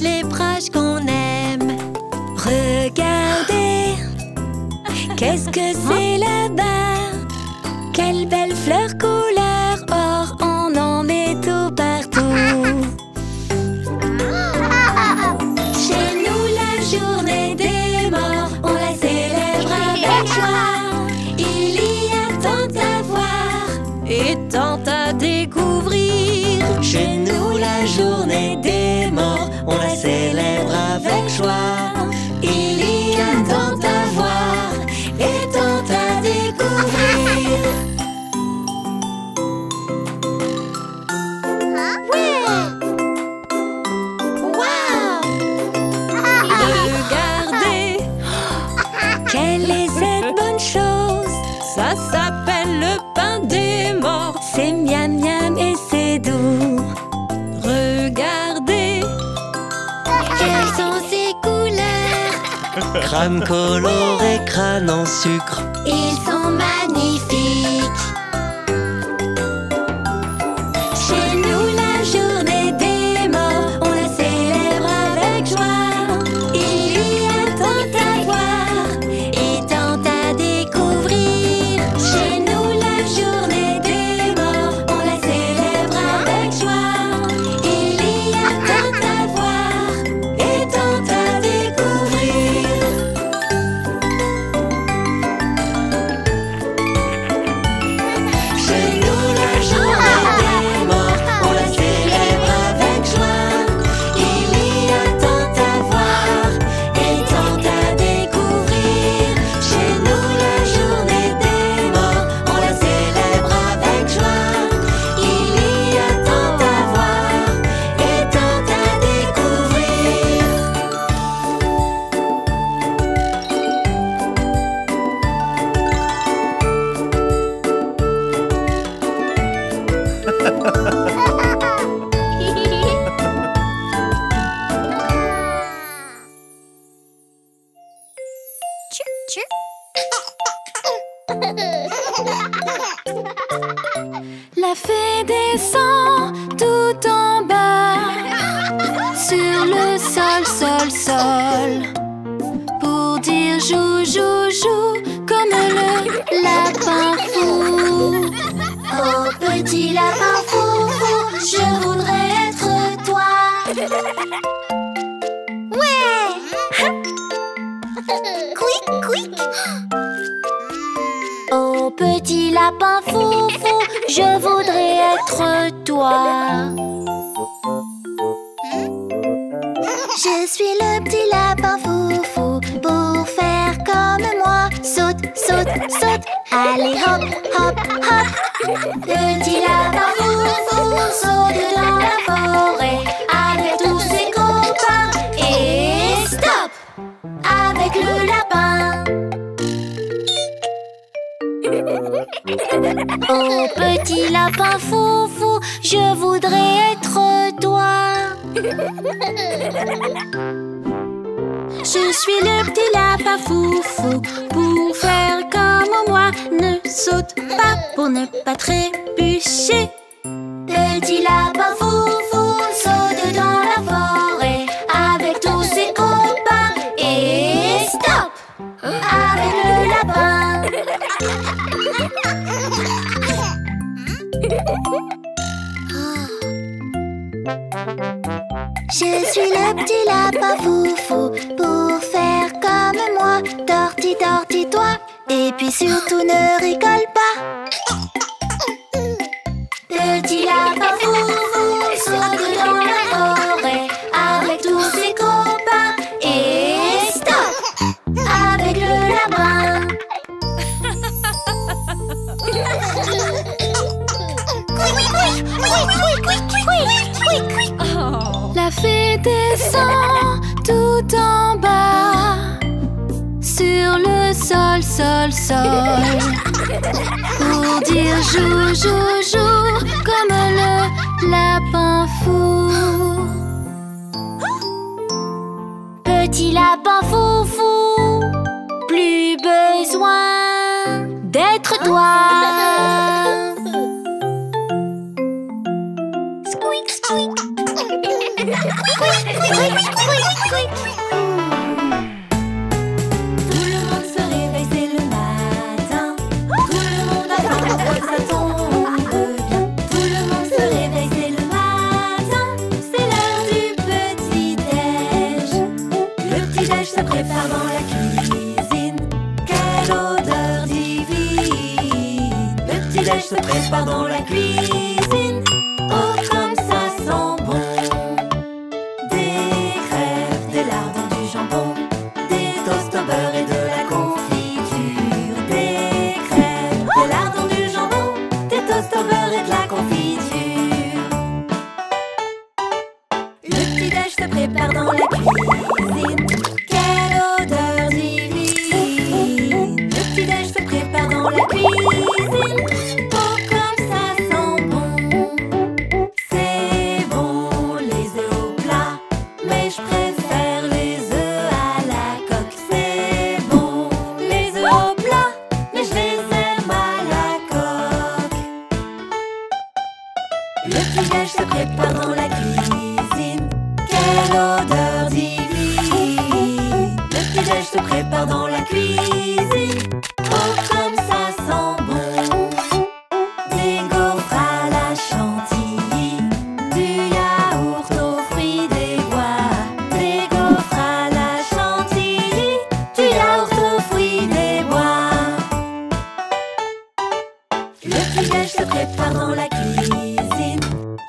toutes les proches qu'on aime. Regardez, qu'est-ce que c'est là-bas? Quelle belle fleur couleur or, on en met tout partout. Chez nous, la journée des morts, on la célèbre avec joie. Il y a tant à voir et tant à découvrir. Chez nous, la journée des morts, on la célèbre avec joie. Il y a tant à voir et tant à découvrir. Regardez, quelle est cette bonne chose? Ça s'appelle le pain des morts. C'est miam miam et c'est doux. Regardez, quelles sont ces couleurs? Crâne coloré, crâne en sucre. Ils sont magnifiques. Chez nous, la journée des morts, on la célèbre avec joie. Il y a tant à voir et tant à découvrir. Chez nous, la journée des morts, on la célèbre avec joie. Il y a tant à voir et tant à découvrir. Chez nous, la journée des morts, on la célèbre avec joie. Il y a tant à voir et tant à découvrir. Chez nous, la journée des morts, on la célèbre avec joie. Il y a tant à voir et tant à découvrir. La fée descend tout en bas sur le sol, sol, sol, pour dire jou, jou, jou comme le lapin fou. Oh petit lapin fou, fou, je voudrais être toi. Ouais. Quick, quick. Oh petit lapin fou, fou, je voudrais être toi. Je suis le petit lapin fou, fou, pour faire comme moi. Saute, saute, saute, allez hop, hop, hop. Petit lapin fou, fou, saute dans la forêt avec tous ses copains. Et stop, avec le lapin. Oh petit lapin fou, fou, je voudrais être toi. Je suis le petit lapin fou, fou, pour faire comme moi. Ne saute pas pour ne pas trébucher. Petit lapin fou, fou, saute dans la forêt avec tous ses copains. Et stop, avec le lapin. Je suis le petit lapin fou, fou, pour faire comme moi. Torti, torti, toi, et puis surtout ne rigole pas. Petit lapin fou, fou, saute dans la forêt avec tous ses copains. Et stop, avec le lapin. La fée descend tout en bas sur le sol, sol, sol, pour dire jou, jou, jou comme le lapin fou. Petit lapin fou, fou, plus besoin d'être toi. Squeak, squeak. le monde se réveille, c'est le matin. Tout le monde attend que ça tombe bien. Tout le monde se réveille, c'est le matin. C'est l'heure du petit-déj. Le petit-déj se prépare dans la cuisine. Quelle odeur divine! Le petit-déj se prépare dans la cuisine. Oh, comme ça sent bon! Des crêpes, des lardons, du jambon, des toasts au beurre et de la confiture. Des crêpes, des lardons, du jambon, des toasts au beurre et de la confiture. Le petit-déj se prépare dans la cuisine. Quelle odeur divine! Le petit-déj se prépare dans la cuisine. Oh, comme ça sent bon! C'est bon les œufs au plat, mais je préfère les œufs à la coque. C'est bon les œufs au plat, mais je les aime à la coque. Le petit-déj se prépare dans la cuisine. Quelle odeur divine! Le petit-déj se prépare dans la cuisine. Oh, comme ça sent bon! Des gaufres à la chantilly, du yaourt aux fruits des bois. Des gaufres à la chantilly, du yaourt aux fruits des bois. Le petit-déj se prépare dans la cuisine.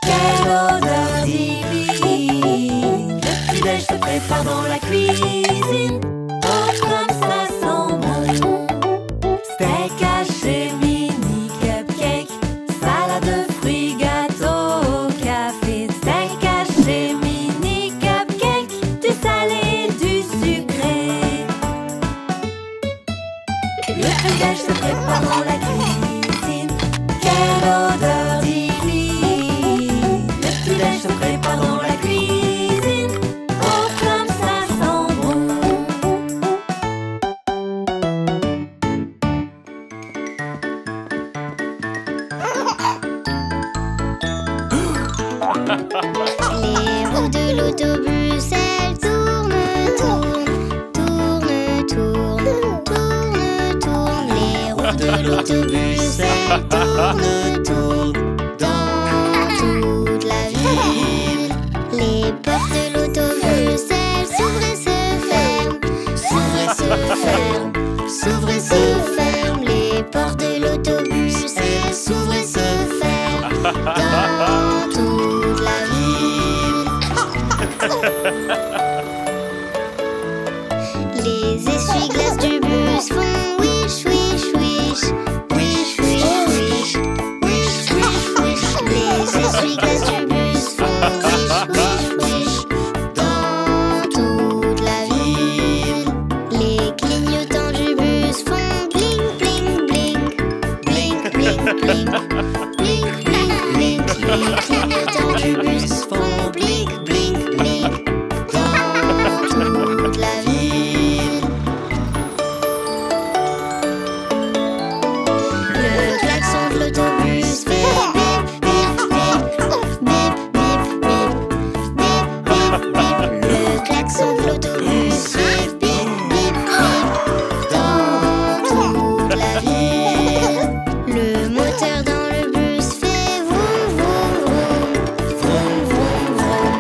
Quelle odeur divine! Le petit-déj se prépare dans la cuisine. Oh, comme ça sent bon! Steak haché, mini cupcake, salade de fruits, gâteau au café. Steak haché, mini cupcake, du salé, du sucré. Le petit-déj se prépare dans la cuisine. Quelle odeur divine! Le petit-déj se prépare dans la cuisine. Oh, comme ça sent bon! Les roues de l'autobus, elles tournent, tournent, tournent, tournent, tournent, tournent. Les roues de l'autobus, elles tournent, tournent dans toute la ville. Les portes de l'autobus, elles s'ouvrent et se ferment, s'ouvrent et se ferment, s'ouvrent et se ferment. Les portes de l'autobus, elles s'ouvrent et se ferment dans toute la ville. Les essuie-glaces du bus font wish, wish, wish, wish, wish, wish, wish, wish, wish. Les essuie-glaces du bus font wish, wish, wish dans toute la ville. Les clignotants du bus font bling, bling, bling, bling, bling, bling, bling, bling, bling. Les clignotants du bus font bling, bling, bling dans toute la ville. Le klaxon de l'autobus fait bip, bip, bip, bip, bip, bip, bip, bip, bip. Le klaxon de l'autobus fait bip, bip, bip dans toute la ville. Le moteur dans le bus fait vroom, vroom, vroom, vroom, vroom, vroom,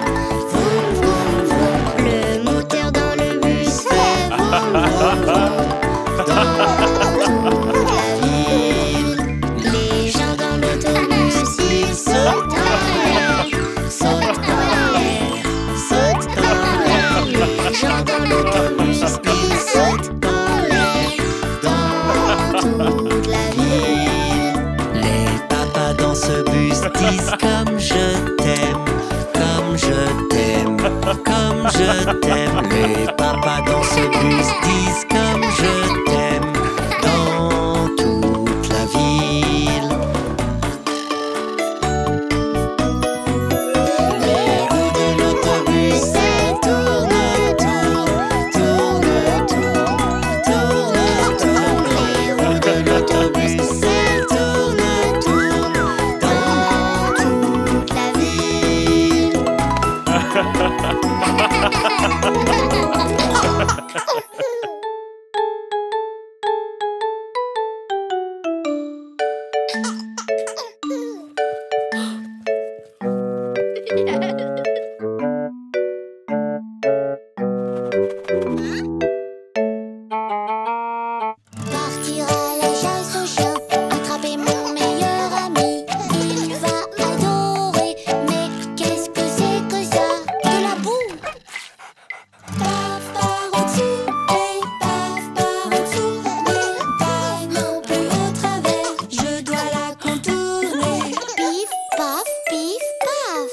vroom, vroom, vroom. Le moteur dans le bus fait vroom, vroom, vroom dans toute la ville. Les gens dans l'autobus, ils sautent en l'air, sautent en l'air, sautent en l'air. Les gens dans l'autobus, ils sautent en l'air dans toute la ville. Les papas dans ce bus disent comme je t'aime, comme je t'aime, comme je t'aime. Les papas dans ce bus disent comme je t'aime dans toute la ville. Les roues de l'autobus, elles tournent, tournent, tournent, tournent, tournent, tournent. Les roues de l'autobus, elles tournent, tournent dans toute la ville. Partir à la chasse au chien, attraper mon meilleur ami. Il va adorer, mais qu'est-ce que c'est que ça? De la boue! Paf par au-dessus, et paf par en-dessous, et paf non plus au travers, je dois la contourner. Pif, paf, paf!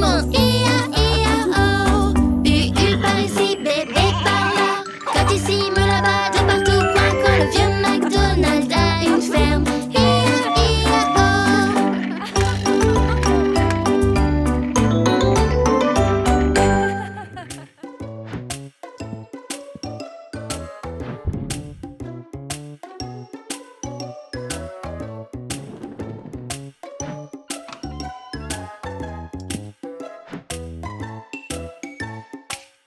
font I-A-I-A-O. U par ici, bébé par là. Quand ici, me là-bas, de partout, coin, coin. Le vieux McDonald a une ferme. I-A-I-A-O.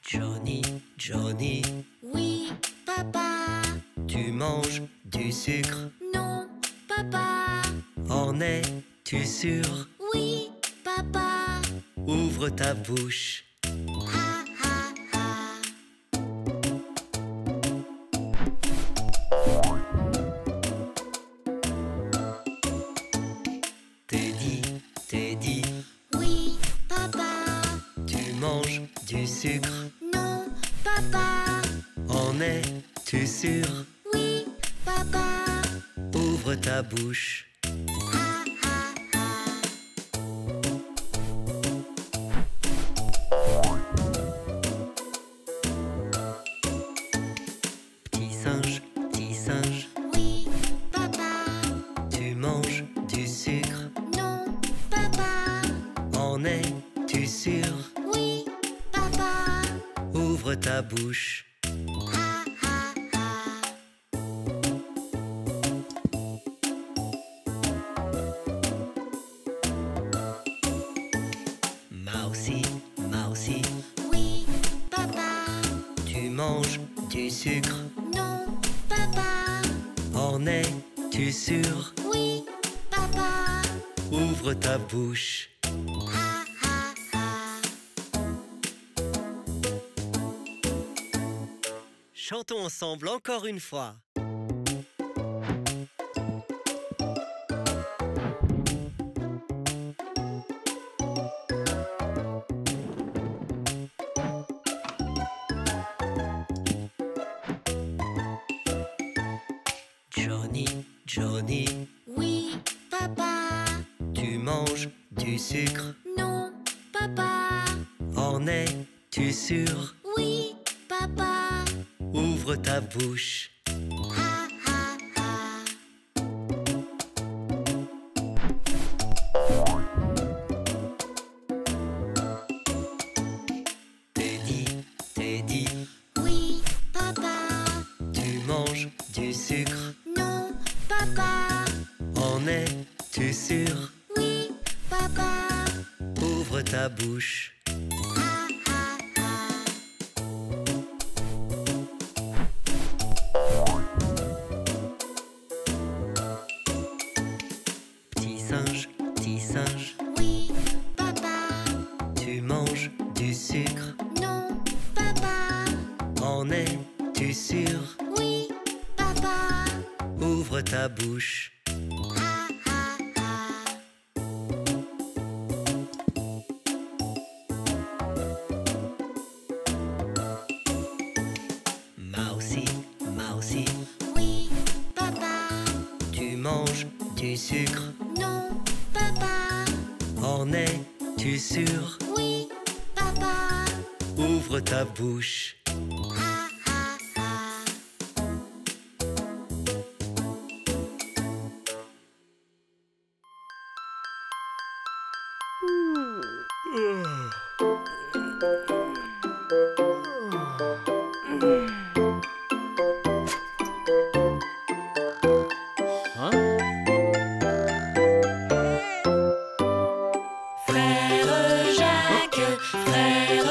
Johnny, Johnny, Oui, papa. tu manges du sucre. Non, papa. En es-tu sûr? Oui, papa. Ouvre ta bouche. Ha, ha, ha. Teddy, Teddy, Oui, papa. tu manges du sucre. Non, papa. En es-tu sûr? Oui, papa. Ouvre ta bouche. Ha, ha, ha. Petit singe, Oui, papa. tu manges du sucre. Non, papa. En es-tu sûr? Oui, papa. Ouvre ta bouche. Ha, ha, ha. Mousie, Mousie, Oui, papa. tu manges du sucre. Non, papa. En es-tu sûr? Oui, papa. Ouvre ta bouche. Ha, ha, ha. Chantons ensemble encore une fois. Johnny, Johnny, Oui, papa. tu manges du sucre. Non, papa. En es-tu sûr? Oui, papa. Ouvre ta bouche. Ha, ha, ha. Teddy, Teddy, Oui, papa. tu manges du sucre. Non, papa. En es-tu sûr? Oui, papa. Ouvre ta bouche. Ha, ha, ha. Petit singe, Oui, papa. tu manges du sucre. Non, papa. En es-tu sûr? Oui, papa. Ouvre ta bouche. Ha, ha, ha. Mousie, Mousie, Oui, papa. tu manges du sucre. Non, papa. En es-tu sûr? Oui, papa. Ouvre ta bouche. Ha, ha, ha. Frère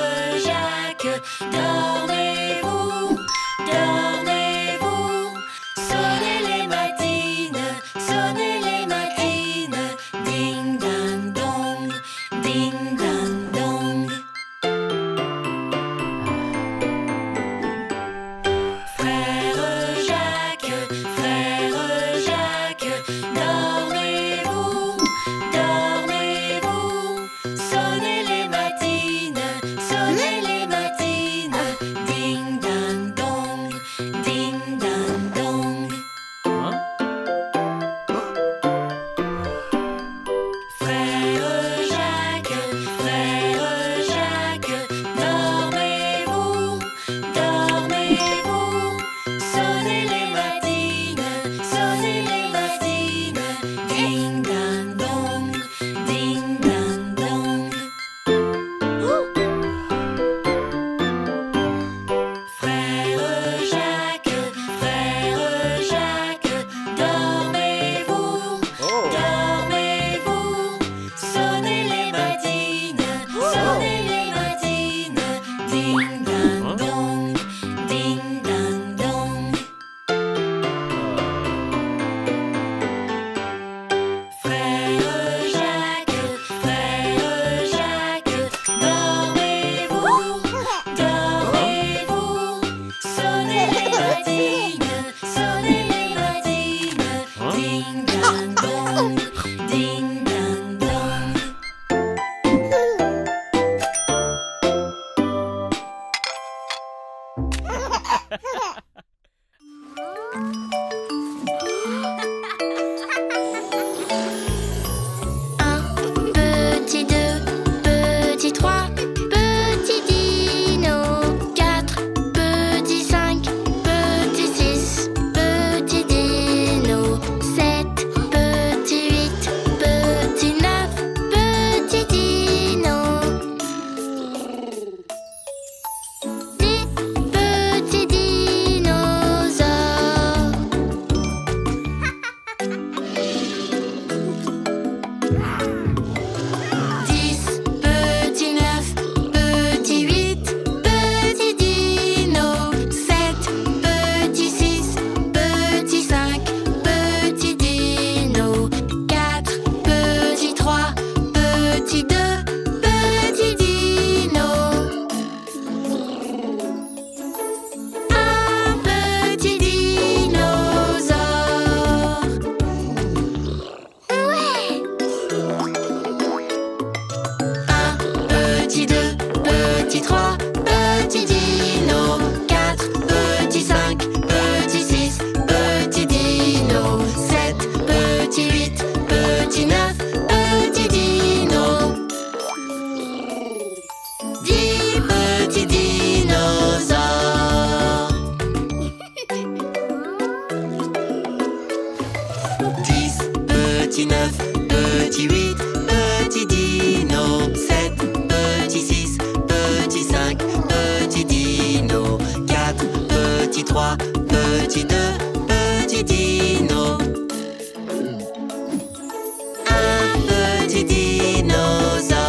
Jacques, dormez-vous, dormez-vous. Sonnez les matines, ding ding dong, ding ding dong. petit 3, petit dino. 4, petit 5, petit 6, petit dino. 7, petit 8, petit 9, petit dino. 10 petits dinosaures. 10, petit 9, petit 8, petit dino. 7, petit 6, petit 5, petit dino. 4, petit 3, petit 2, petit dino. Un petit dinosaure.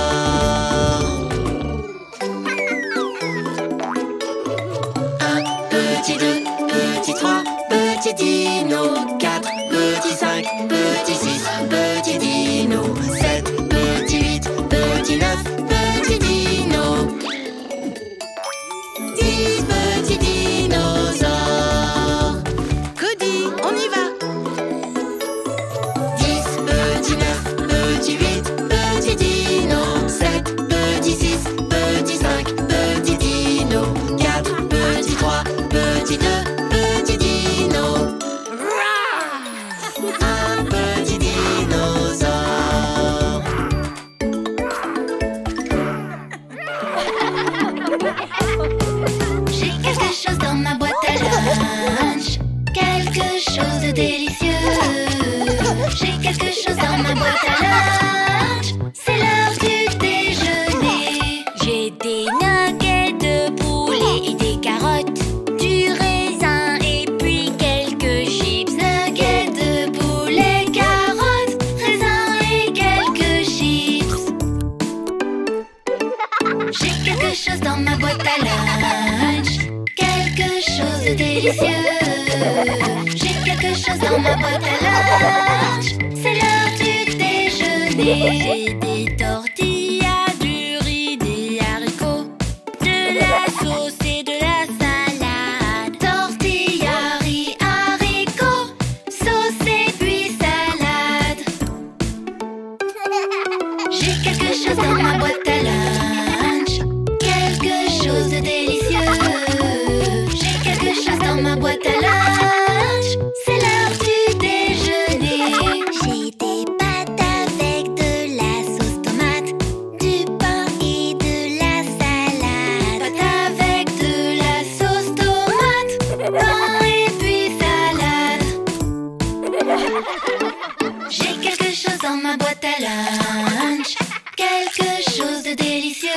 Un petit 2, petit 3, petit dino. 4, petit 5, petit 6, petit dino. 7, petit 8, petit 9, petit dino. 10 petits dinosaures. Cody, on y va. 10, petit 9, petit 8, petit dino. 7, petit 6, petit 5, petit dino. 4, petit 3, petit 2, petit dino. Un petit dinosaure. J'ai quelque chose dans ma boîte à lunch, quelque chose de délicieux. J'ai quelque chose dans ma boîte à lunch, c'est l'heure du déjeuner. J'ai des nuggets de poulet et des carottes, du raisin et puis quelques chips. Nuggets de poulet, carottes, raisins et quelques chips. J'ai quelque chose dans ma boîte à lunch, quelque chose de délicieux. J'ai quelque chose dans ma boîte à lunch, c'est l'heure du déjeuner. J'ai des tortillas, du riz, des haricots, de la sauce et de la salade. Tortilla, riz, haricots, sauce et puis salade. J'ai quelque chose dans ma boîte à lunch, quelque chose de délicieux. J'ai quelque chose dans ma boîte à lunch, c'est l'heure du déjeuner. J'ai des pâtes avec de la sauce tomate, du pain et de la salade. Pâte avec de la sauce tomate, pain et puis salade. J'ai quelque chose dans ma boîte à lunch, quelque chose de délicieux.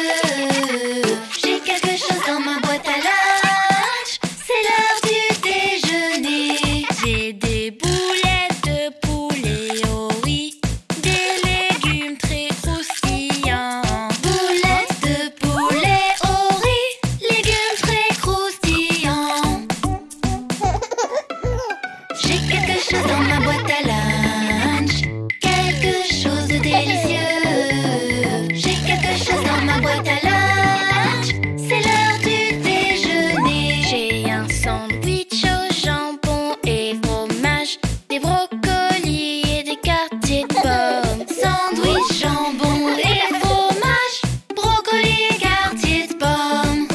J'ai quelque chose dans ma boîte à lunch, c'est l'heure du déjeuner. J'ai des boulettes de poulet au riz, des légumes très croustillants. Boulettes de poulet au riz, légumes très croustillants. J'ai quelque chose dans ma boîte à lunch, quelque chose de délicieux. J'ai quelque chose dans ma boîte à lunch, c'est l'heure du déjeuner. J'ai un sandwich au jambon et fromage, des brocolis et des quartiers de pommes. Sandwich, jambon et fromage, brocoli et quartier de pommes.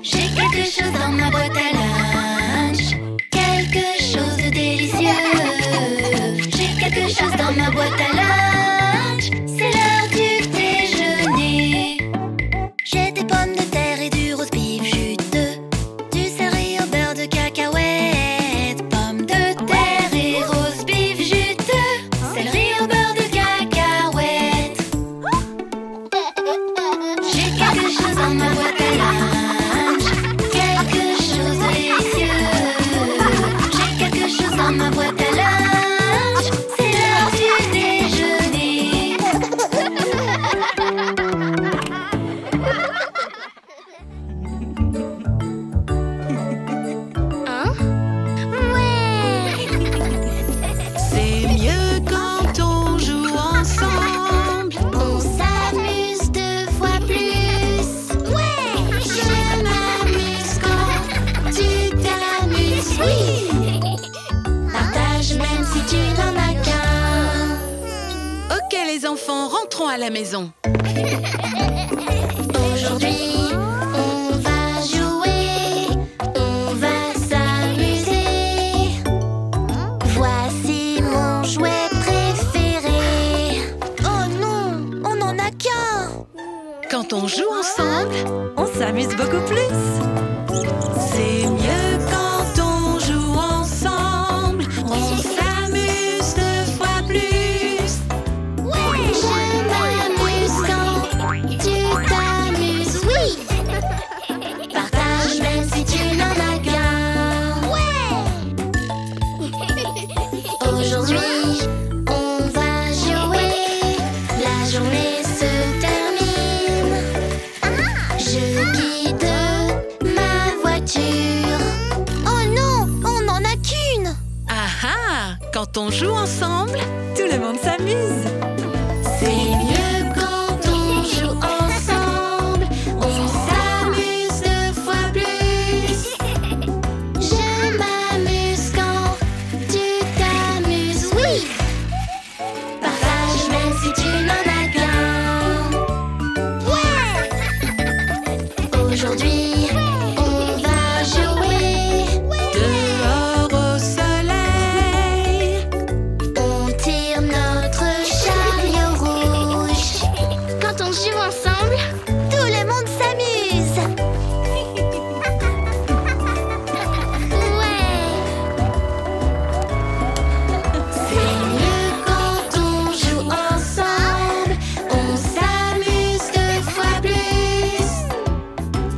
J'ai quelque chose dans ma boîte à lunch, quelque chose de délicieux. J'ai quelque chose dans ma boîte à lunch, c'est l'heure du déjeuner. J'ai des pommes de terre et du rose beef juteux, du céleri au beurre de cacahuète. Pommes de terre et rose beef juteux, céleri au beurre de cacahuète. J'ai quelque chose dans ma boîte à lunch, quelque chose de délicieux. J'ai quelque chose dans ma boîte à lunch, c'est l'heure du déjeuner. C'est mieux quand on joue ensemble. On s'amuse 2 fois plus. Ouais, je m'amuse quand tu t'amuses. Oui. Partage même si tu n'en as qu'un. Ok les enfants, rentrons à la maison. Aujourd'hui, on va jouer, on va s'amuser. Voici mon jouet préféré. Oh non, on n'en a qu'un. Quand on joue ensemble, On s'amuse beaucoup plus. C'est mieux quand on joue ensemble. On s'amuse 2 fois plus. Je m'amuse quand tu t'amuses, oui. Partage même si tu n'en as qu'un. Aujourd'hui, on va jouer. La journée se termine. Je guide ma voiture. Oh non, on n'en a qu'une. ah ah, quand on joue ensemble, Tout le monde s'amuse. C'est mieux quand on joue ensemble. On s'amuse 2 fois plus. Je m'amuse quand tu t'amuses, oui. Partage même si tu n'en as qu'un. Aujourd'hui, on va jouer. Dehors au soleil. On tire notre chariot rouge. Quand on joue ensemble, tout le monde s'amuse. Ouais. C'est mieux quand on joue ensemble. On s'amuse 2 fois plus.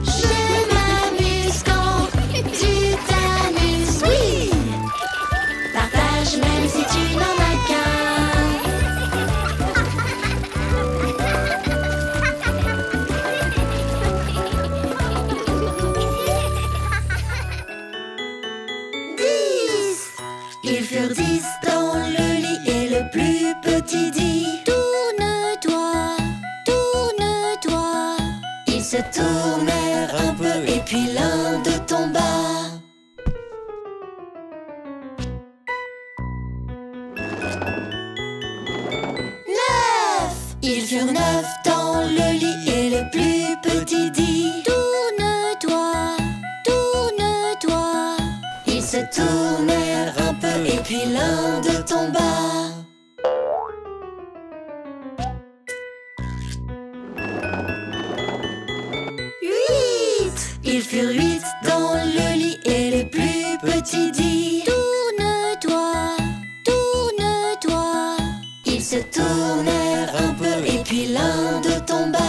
Je m'amuse quand tu t'amuses, oui. Partage même si tu n'en as qu'un. 10. Ils furent 10 dans le lit et le plus petit dit: tourne-toi, tourne-toi. Ils se tournèrent un peu et puis l'un d'eux tomba. 9. Ils furent 9 dans le lit et le plus petit dit: tourne-toi, tourne-toi. Ils se tournèrent un peu et puis l'un d'eux tomba. 8. Ils furent 8 dans le lit et le plus petit dit: tourne-toi, tourne-toi. Ils se tournèrent un peu et puis l'un d'eux tomba.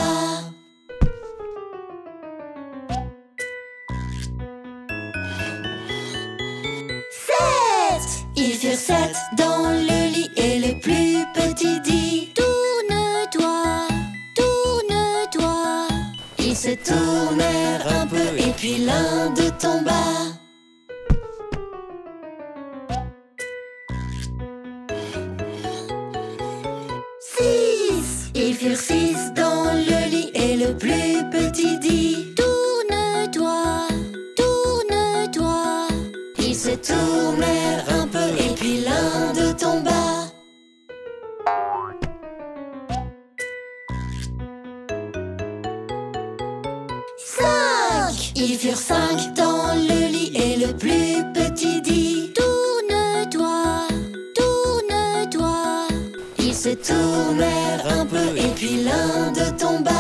7. Ils furent 7 dans le lit et le plus petit dit: tourne-toi, tourne-toi. Ils se tournèrent un peu et puis l'un d'eux tomba. 6. Ils furent 6 dans le lit et le plus petit dit: tourne-toi, tourne-toi. Ils se tournèrent un peu et puis l'un d'eux tomba. 5. Ils furent 5 dans le lit et le plus petit dit: tourne-toi, tourne-toi. Ils se tournèrent un peu et puis l'un d'eux tomba.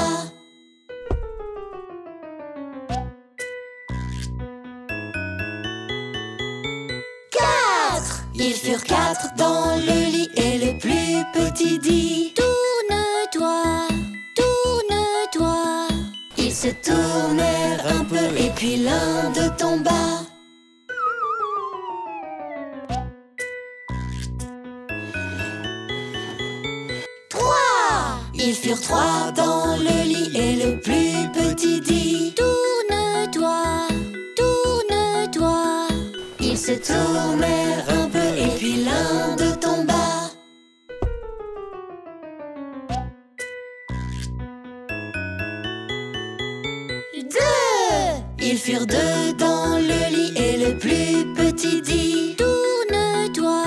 4. Ils furent 4 dans le lit et le plus petit dit: tourne-toi, tourne-toi. Ils se tournèrent un peu et puis l'un d'eux tomba. 3. Ils furent 3 dans le lit et le plus petit dit: tourne-toi, tourne-toi. Ils se tournèrent un peu et puis l'un d'eux tomba. 2. Ils furent 2 dans le lit et le plus petit dit: tourne-toi,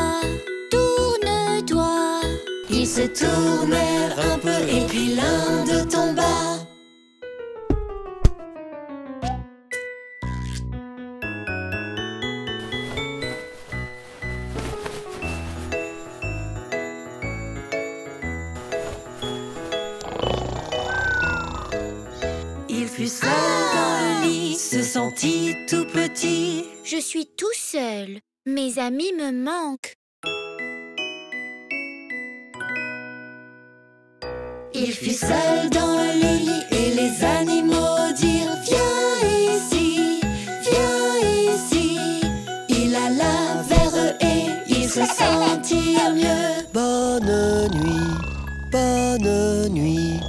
tourne-toi. Ils se tournèrent un peu et puis l'un d'eux tomba. fut seul dans le lit, se sentit tout petit. Je suis tout seul. Mes amis me manquent. Il fut seul dans le lit et les animaux dirent viens ici, viens ici. Il alla vers eux et ils se sentirent mieux. Bonne nuit, bonne nuit.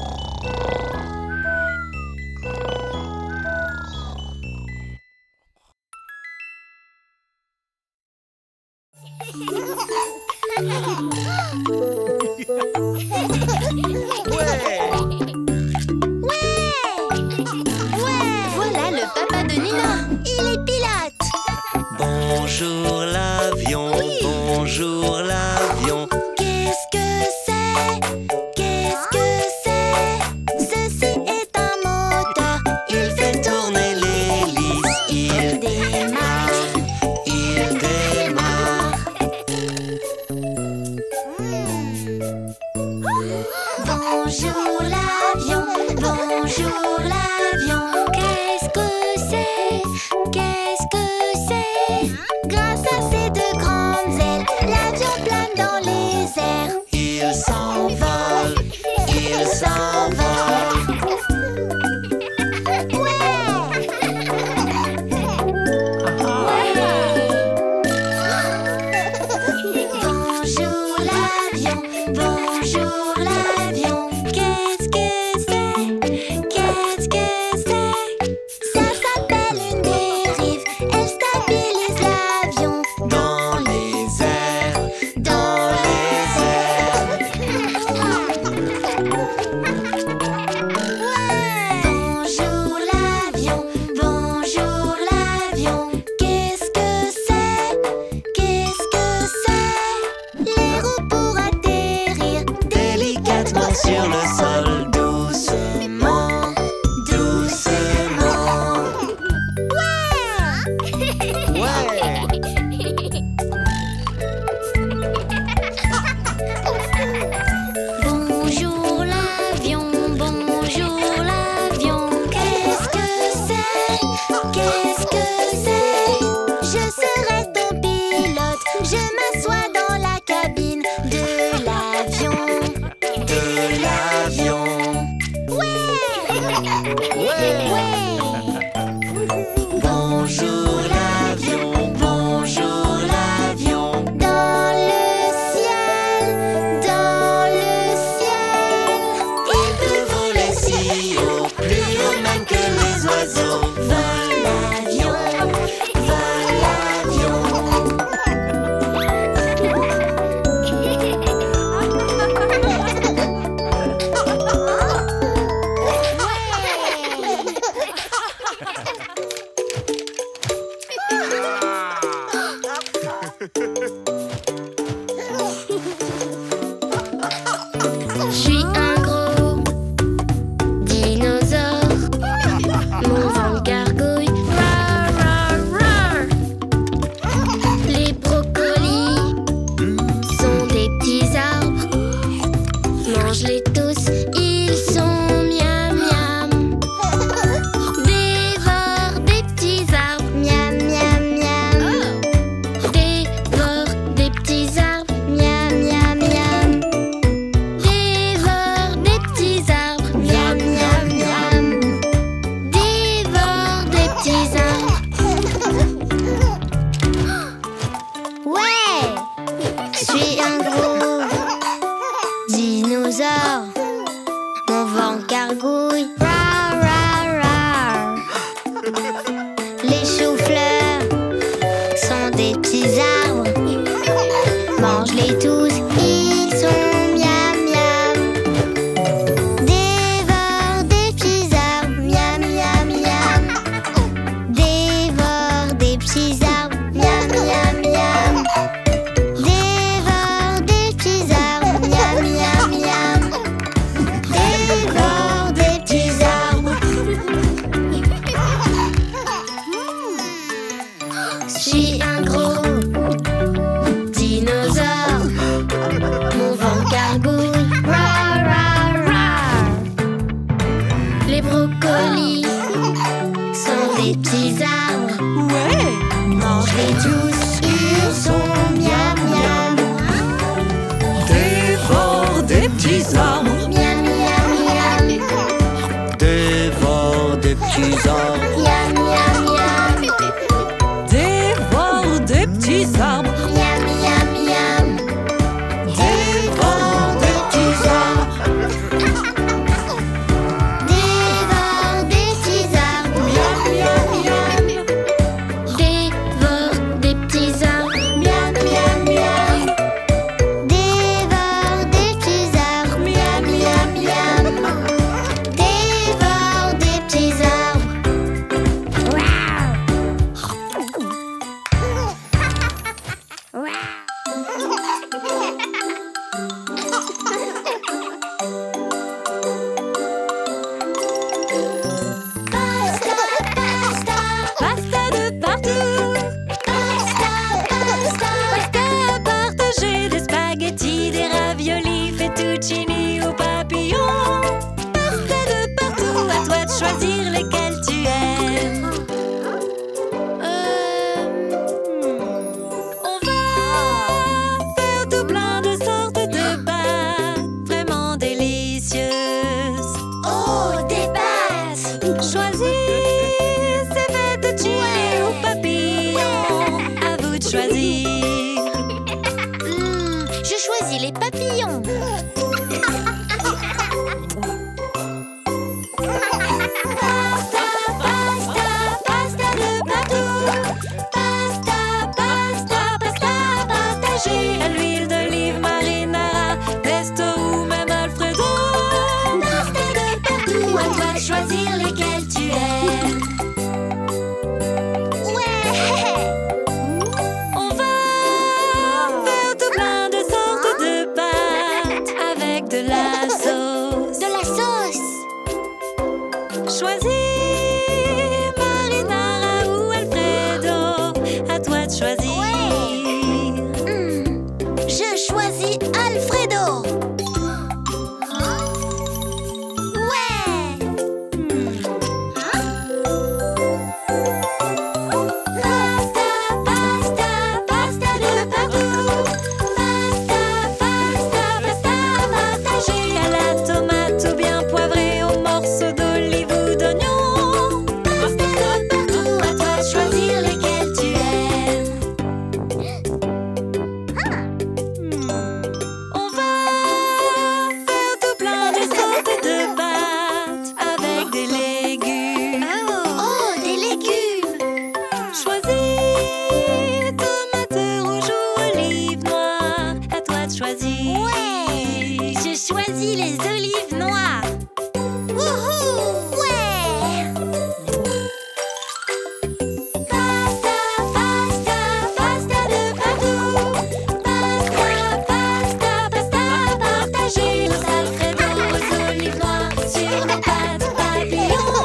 Voilà le papa de Nina. Il est pilote. Bonjour l'avion, bonjour l'avion. Qu'est-ce que c'est? Qu'est-ce que c'est? Ceci est un moteur. Il fait tourner l'hélice, il démarre. démarre. Bonjour l'avion, bonjour l'avion. Qu'est-ce que c'est? Qu'est-ce que c'est? Grâce à ses deux grandes ailes, l'avion plane dans les airs. Il s'envole, il s'envole. Bonjour l'avion, bonjour l'avion. Qu'est-ce que c'est? Qu'est-ce que c'est? Ça s'appelle une dérive. Elle stabilise l'avion Dans les airs, dans les airs. Bonjour l'avion, bonjour l'avion. Qu'est-ce que c'est? Qu'est-ce que c'est? Les roues pour atterrir délicatement sur le sol, doucement, doucement. Bonjour l'avion, bonjour l'avion. Qu'est-ce que c'est? Qu'est-ce que c'est? Je serai ton pilote. Je m'assois dans la cabine de l'avion. De l'avion. Bonjour l'avion, bonjour l'avion. Dans le ciel, Il peut voler si haut, plus haut même que les oiseaux. vole l'avion, Vole l'avion. Je suis un gros dinosaure. Mon ventre gargouille. Rar, rar, rar. Les brocolis sont des petits arbres. Mange-les tous, ils sont miam miam. Dévore des petits arbres. Miam miam miam. Dévore des petits arbres. Miam miam miam. Dévore des petits arbres. Miam miam miam. Dévore des petits arbres. Ouais, je suis un gros dinosaure. Mon ventre gargouille. Rar, rar, rar. Les choux-fleurs sont des petits arbres. Mange-les tous, ils sont miam miam. Dévore des petits arbres. Miam miam miam. Dévore des petits arbres. Miam miam miam. Dévore des petits arbres. Miam miam miam. Dévore des petits arbres. Je suis un gros dinosaure. Mon ventre gargouille. Rar, rar, rar. Les brocolis sont des petits arbres. Ouais. Mange-les tous, ils sont miam miam. Dévore des petits arbres. Miam miam miam. Dévore des petits arbres. Miam miam miam. Dévore des petits arbres. Miam miam miam. Dévore des petits arbres. Dévore des petits arbres. Miam, miam, miam. Dévore des petits arbres. Miam, miam, miam. Dévore des petits arbres. Miam, miam, miam. Dévore des petits arbres. Pasta, pasta, Pasta de partout. pasta, pasta. Pasta à partager. Des spaghettis, des raviolis, fettuccini ou papillons. Pasta de partout. À toi de choisir lesquels tu aimes. On va faire tout plein de sortes de pâtes vraiment délicieuses. Oh, des pâtes. Choisis ces fettuccini ou papillons. À vous de choisir. Je choisis les papillons. Pasta, pasta, pasta de partout. Pasta, pasta, pasta à partager. À l'huile d'olive, marinara, pesto ou même alfredo. Pasta de partout. À toi de choisir lesquels tu aimes. Ouais. On va faire tout plein de sortes de pâtes avec de la sauce. De la sauce. Choisis marinara ou alfredo. À toi de choisir. Je choisis Alfredo. Ouais. Pasta, pasta, pasta de partout. Pasta, pasta, pasta à partager. À la tomate ou bien poivrée, aux morceaux d'olive ou d'oignon. Pasta de partout. À toi de choisir lesquels tu aimes. On va faire tout plein de sortes de pâtes avec des légumes. Oh, des légumes. Choisis tomate rouge ou olive noire. À toi de choisir. Ouais. Je choisis les olives noires. Wouhou. Ouais. Pasta, pasta, pasta de partout. Pasta, pasta, pasta à partager. Aux alfredo, aux olives noires, sur des pâtes papillons.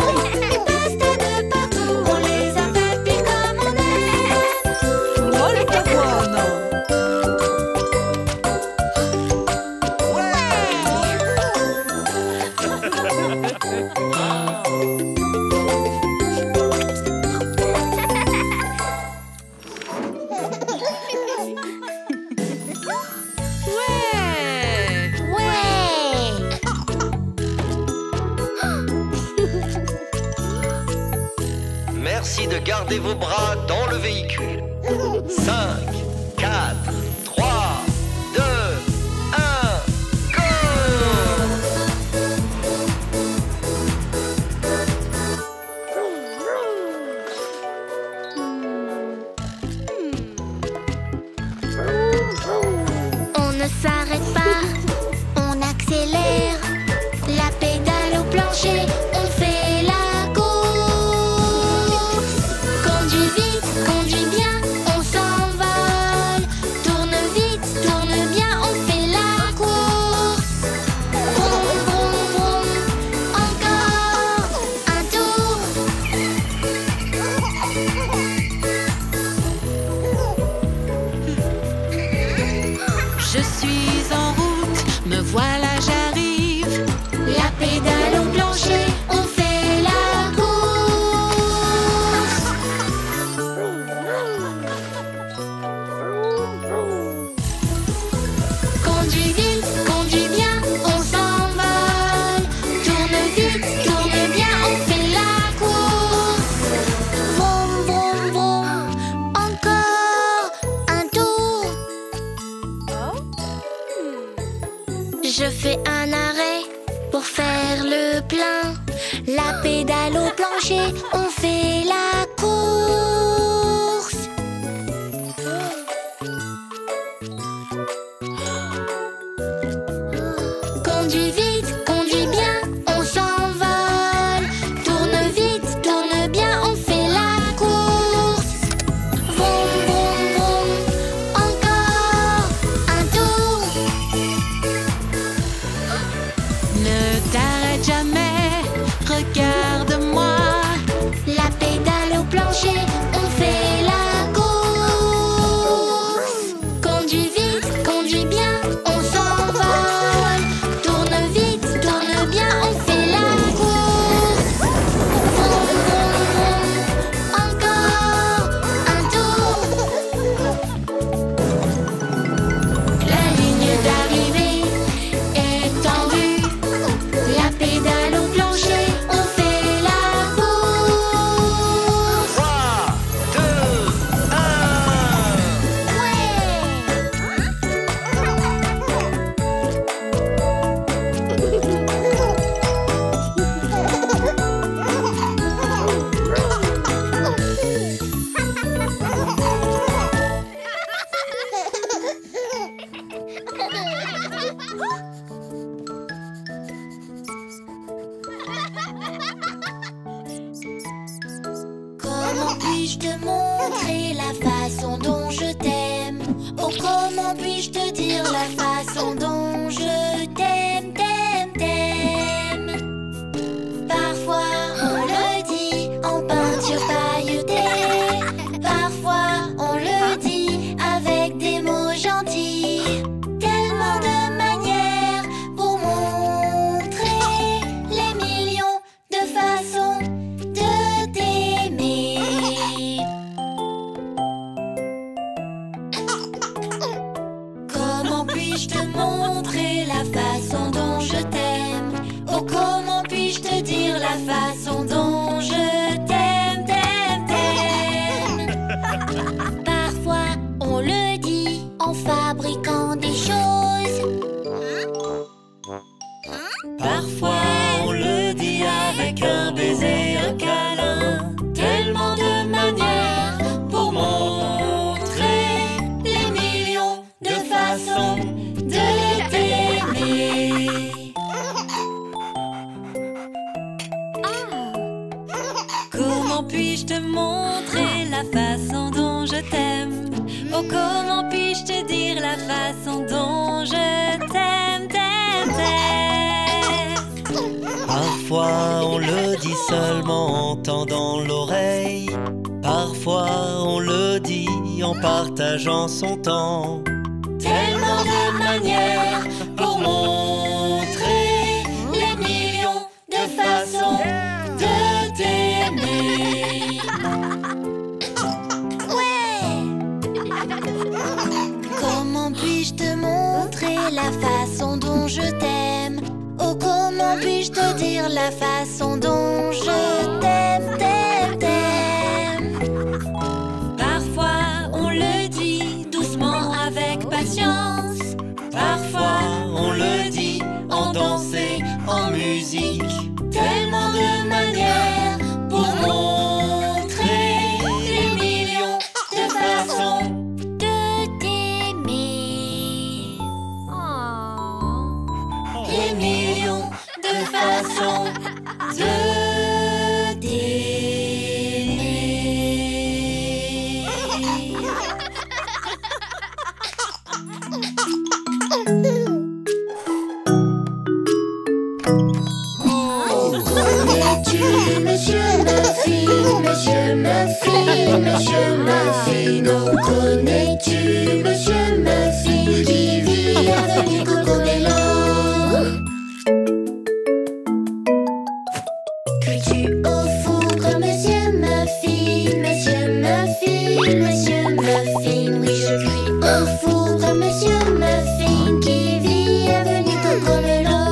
Pasta de partout, on les a fait pile comme on aime. Molto buono. Ouais. Ouais. Merci de garder vos bras dans le véhicule. 5, 4, 3, 2, 1, go! On ne s'arrête pas, on accélère. La pédale au plancher, on fait la course. Conduis vite, conduis bien, on s'envole. Tourne La pédale au plancher, on fait la course. Conduis vite, conduis bien, on s'envole. Tourne vite, tourne bien, on fait la course. Vroom, vroom, vroom, encore un tour. Ne t'arrête jamais, regarde-moi. La pédale au plancher, on fait la course. Conduis vite, conduis bien, on s'envole. Tourne vite, tourne bien, on fait la course. Vroom, vroom, vroom, encore un tour. La ligne d'arrivée est tendue. La pédale au plancher, on fait la course. 3, 2, 1. Comment puis-je te montrer la façon dont je t'aime? Oh, comment puis-je te dire la façon dont je t'aime, t'aime, t'aime? Parfois on le dit en peinture pailletée. Parfois on le dit avec des mots gentils. Tellement de manières pour montrer les millions de façons de t'aimer. Comment puis-je te montrer la façon dont je t'aime? Oh, comment puis-je te dire la façon dont je t'aime, t'aime, t'aime? Parfois on le dit en fabriquant des choses. Parfois on le dit avec un baiser, un câlin. Tellement de manières pour montrer les millions de façons de t'aimer. Comment puis-je te montrer la façon dont je t'aime? Oh, comment puis-je te dire la façon dont je t'aime, t'aime, t'aime? Parfois on le dit seulement en tendant l'oreille. Parfois on le dit en partageant son temps. Tellement de manières pour montrer les millions de façons de t'aimer. Comment puis-je te montrer la façon dont je t'aime? Oh, comment puis-je te dire la façon dont je t'aime, t'aime, t'aime? Parfois on le dit doucement avec patience. Parfois on le dit en danser, en musique. Tellement de manières pour montrer les millions de façons de t'aimer. Les millions de façons de t'aimer. Connais-tu Monsieur Muffin, Monsieur Muffin, Monsieur Muffin? Oh, connais-tu Monsieur Muffin qui vit avenue Cocomélon? Cuis-tu au four comme Monsieur Muffin, Monsieur Muffin, Monsieur Muffin? Oui, je cuis au four comme Monsieur Muffin qui vit avenue Cocomélon.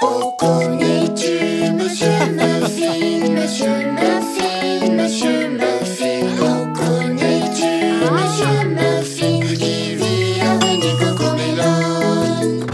Oh, connais-tu Monsieur Muffin, Monsieur Muffin, Monsieur Muffin? Oh, connais-tu Monsieur Muffin qui vit avenue Cocomélon?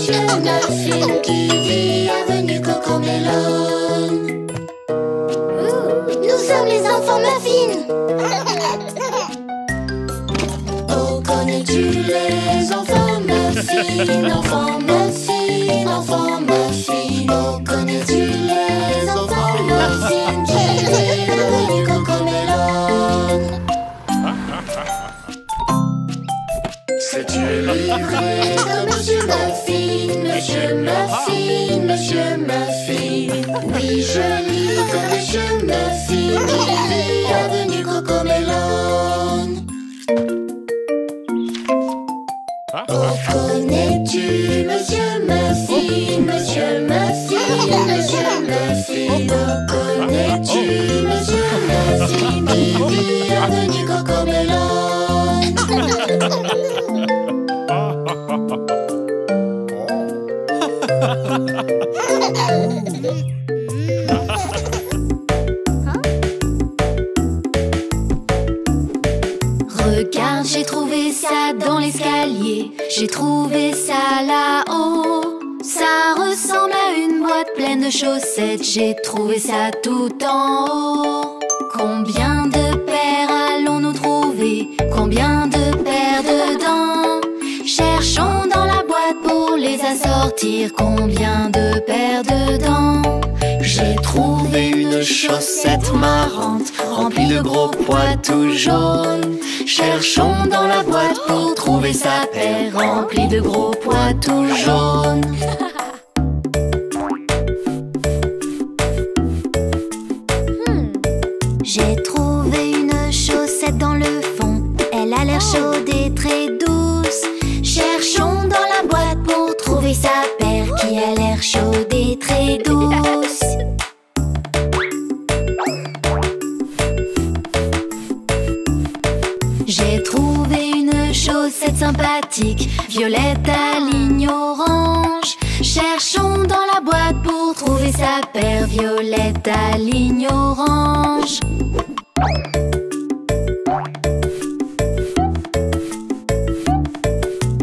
je muffin qui vit avenue Cocomélone. Nous sommes les enfants muffins. Oh, connais-tu les enfants muffins? Enfants muffins, enfants muffins. Oh, connais-tu les enfants muffins qui vit avenue Cocomélone? Sais-tu livré comme Monsieur Muffin, Monsieur Muffin, Monsieur Muffin? Oui, je lis comme Monsieur Muffin qui vit avenue Cocomélone. Oh, connais-tu Monsieur Muffin, Monsieur Muffin, Monsieur Muffin? Oh, connais-tu Monsieur Muffin qui vit avenue Cocomélone? Regarde, j'ai trouvé ça dans l'escalier. J'ai trouvé ça là-haut. Ça ressemble à une boîte pleine de chaussettes. J'ai trouvé ça tout en haut. Combien de paires allons-nous trouver? Combien de paires dedans? Cherchons dans la boîte pour les assortir. Combien de paires dedans? J'ai trouvé une chaussette marrante, remplie de gros pois tout jaunes. Cherchons dans la boîte pour trouver sa paire, remplie de gros pois tout jaunes. J'ai trouvé une chaussette dans le fond. Elle a l'air chaude et très douce. Cherchons dans la boîte pour trouver sa paire qui a l'air chaude et très douce. J'ai trouvé une chaussette sympathique, violette à ligne orange. Cherchons dans la boîte pour trouver sa paire, violette à ligne orange.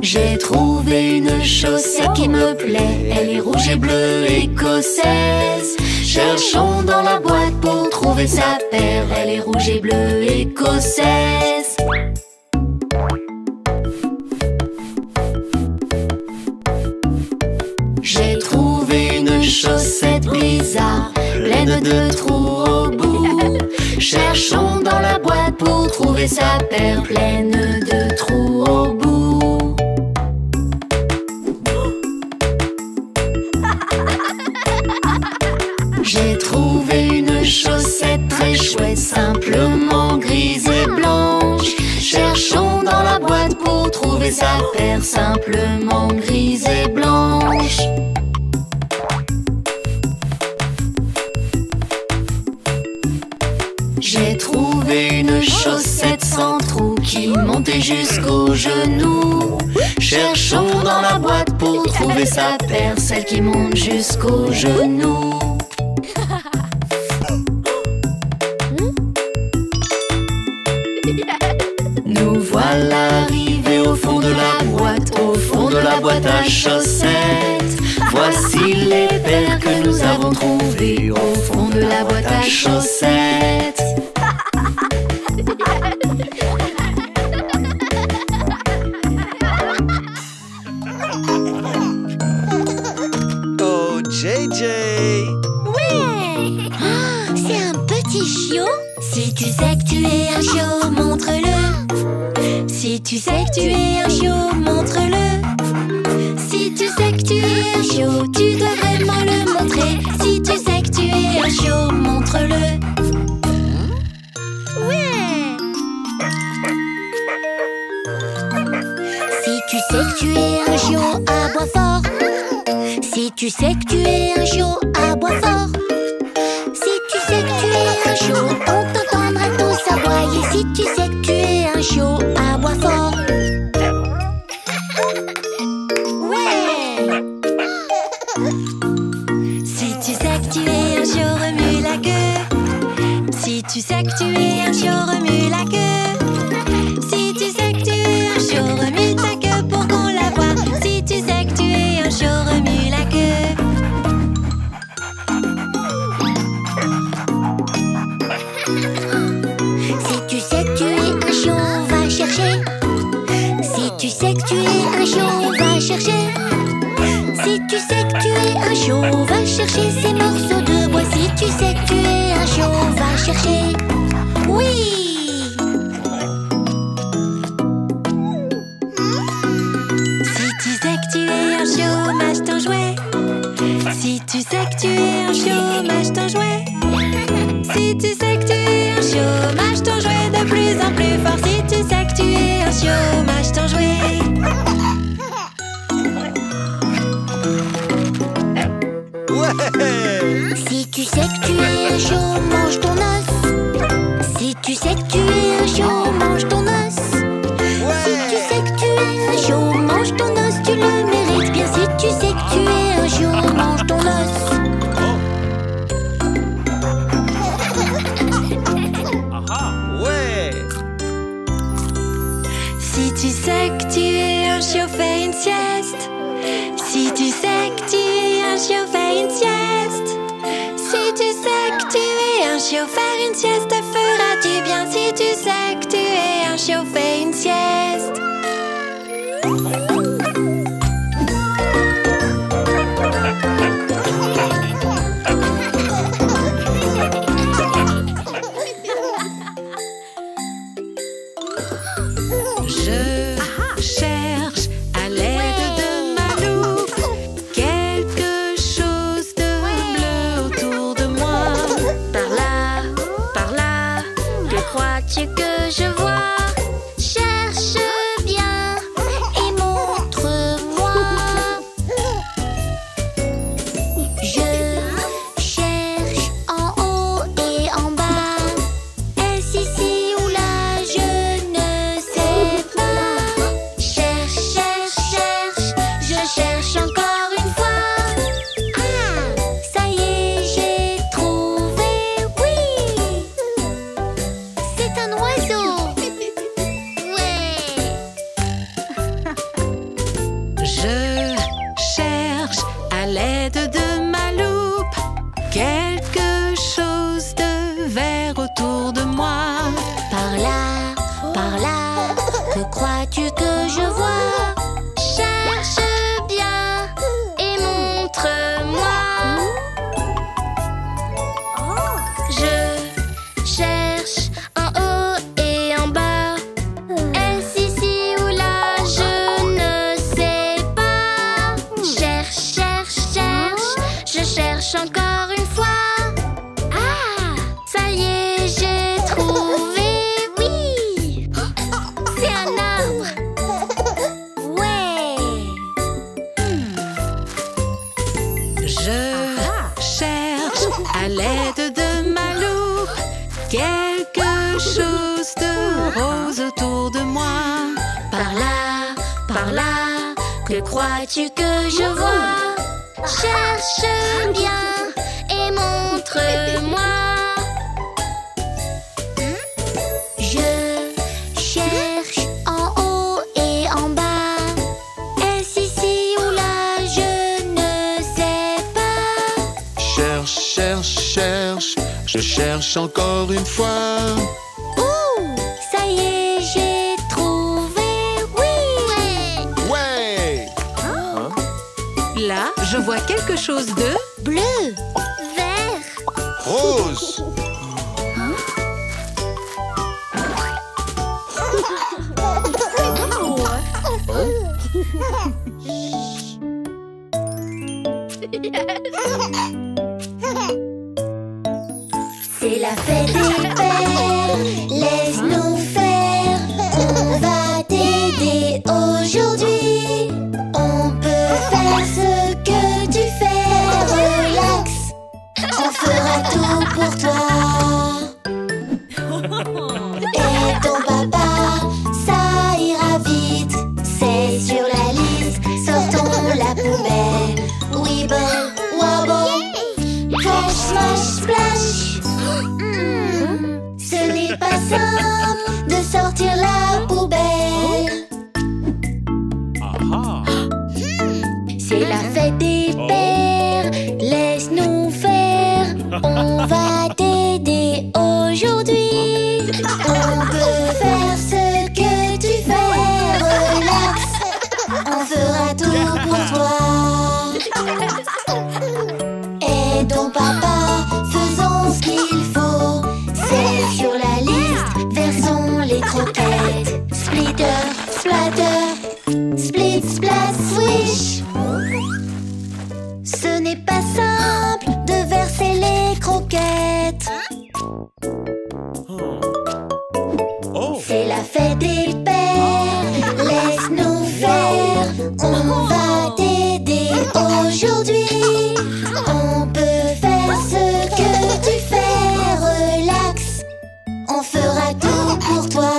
J'ai trouvé une chaussette qui me plaît, elle est rouge et bleue écossaise. Cherchons dans la boîte pour trouver sa paire, elle est rouge et bleue écossaise. J'ai trouvé une chaussette bizarre, pleine de trous au bout. Cherchons dans la boîte pour trouver sa paire, pleine de trous au bout. J'ai trouvé une chaussette très chouette, simplement grise et blanche. Cherchons dans la boîte pour trouver sa paire, simplement grise et blanche. J'ai trouvé une chaussette sans trou qui montait jusqu'aux genoux. Cherchons dans la boîte pour trouver sa paire, celle qui monte jusqu'aux genoux. Nous voilà arrivés au fond de la boîte, au fond de la boîte à chaussettes. Voici les paires que nous avons trouvées au fond de la boîte à chaussettes. Oh, JJ! Ouais! Oh, c'est un petit chiot. Si tu sais que tu es un chiot, montre-le. Si tu sais que tu es un chiot, montre-le. Si tu sais que tu es un chiot, tu dois vraiment le montrer. Si tu sais que tu es un chiot, montre-le. Ouais! Si tu sais que tu es un chiot, aboie fort. Si tu sais que tu es un chiot, aboie fort. Si tu sais que tu es un chiot, on t'entendra tous aboyer. Si tu sais que tu es un chiot, aboie fort. Ouais! Si tu sais que tu es un chiot, remue la queue. Si tu sais que tu es un chiot, remue la queue. Si tu sais que tu es un chiot, remue ta queue pour qu'on la voie. Si tu sais que tu es un chiot, Si tu sais que tu es un chiot, va chercher ces morceaux de bois. Si tu sais que tu es un chiot, va chercher. Oui! Si tu sais que tu es un chiot, mâche ton jouet. Si tu sais que tu es un chiot, mâche ton jouet. Si tu sais que tu es un chiot, mâche ton jouet de plus en plus fort. Si tu sais que tu es un chiot, mâche ton jouet. Ouais! Si tu sais que tu es un chiot, mange ton os. Si tu sais que tu es un chiot, mange ton os. Si tu sais que tu es un chiot, mange ton os, tu le mérites bien. Si tu sais que tu es un chiot, mange ton os. Ouais! Si tu sais que tu es un chiot, fais une sieste. Si tu sais que tu es un chiot, fais une sieste. Si tu sais que tu es un chiot, faire une sieste te fera du bien. Si tu sais que tu es un chiot, fais une sieste. Je cherche à l'aide de ma loupe quelque chose de bleu autour de moi. Par là, que crois-tu que je vois? Cherche bien et montre-moi. Je cherche en haut et en bas. Est-ce ici ou là? Je ne sais pas. Cherche, cherche, cherche. Je cherche encore une fois. Ah, ça y est, j'ai trouvé. Oui, c'est un oiseau. Ouais. Je cherche à l'aide de ma loupe quelque chose de vert autour de moi. Par là, que crois-tu que je vois? Cherche bien et montre-moi. Je cherche en haut et en bas. Est-ce ici ou là? Je ne sais pas. Cherche, cherche, cherche. Je cherche encore une fois. Ah, ça y est, j'ai trouvé. Oui, c'est un arbre. Ouais. Je cherche à l'aide de ma loupe quelque chose de rose autour de moi. Par là, que crois-tu que je vois? Cherche bien et montre-moi. Je cherche en haut et en bas. Est-ce ici ou là? Je ne sais pas. Cherche, cherche, cherche, je cherche encore une fois. Ouh, ça y est, j'ai trouvé. Oui. Ouais! Là, je vois quelque chose de Bleu, vert, Rose! c'est la fête des pères. Laisse-nous faire. On va t'aider aujourd'hui. On peut faire ce que tu fais. Relax, on fera tout pour toi. Et ton papa, ça ira vite. C'est sur la liste. Sortons la poubelle. Wibble, wobble, crash, smash, splash. Ce n'est pas simple de sortir la poubelle. C'est la fête des pères. Laisse-nous faire. On va t'aider aujourd'hui. On peut faire ce que tu fais. Relax, on fera tout pour toi. Aidons papa, faisons ce qu'il faut. C'est sur la liste, versons les croquettes. Splitter, splatter, split, splat, swish. Ce n'est pas simple de verser les croquettes. C'est la fête des pères, laisse-nous faire. On va t'aider aujourd'hui. On peut faire ce que tu fais, relax. On fera tout pour toi.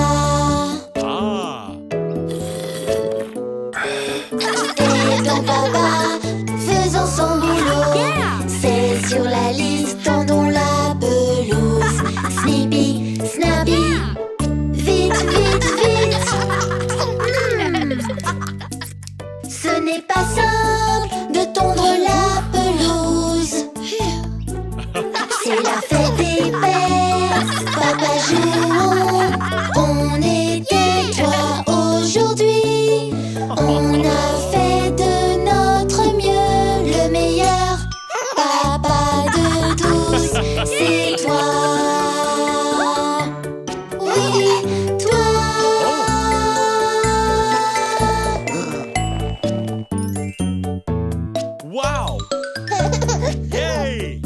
Aidons papa, faisons son boulot. C'est sur la liste, tendons la pelouse. Snippy, snappy, vite, vite, vite. Ce n'est pas simple de tondre la pelouse. C'est la fête des pères, papa jouons. On était toi aujourd'hui. On a fait de notre mieux, le meilleur. Papa de 12, c'est toi. Oui, toi. Wow! Yay!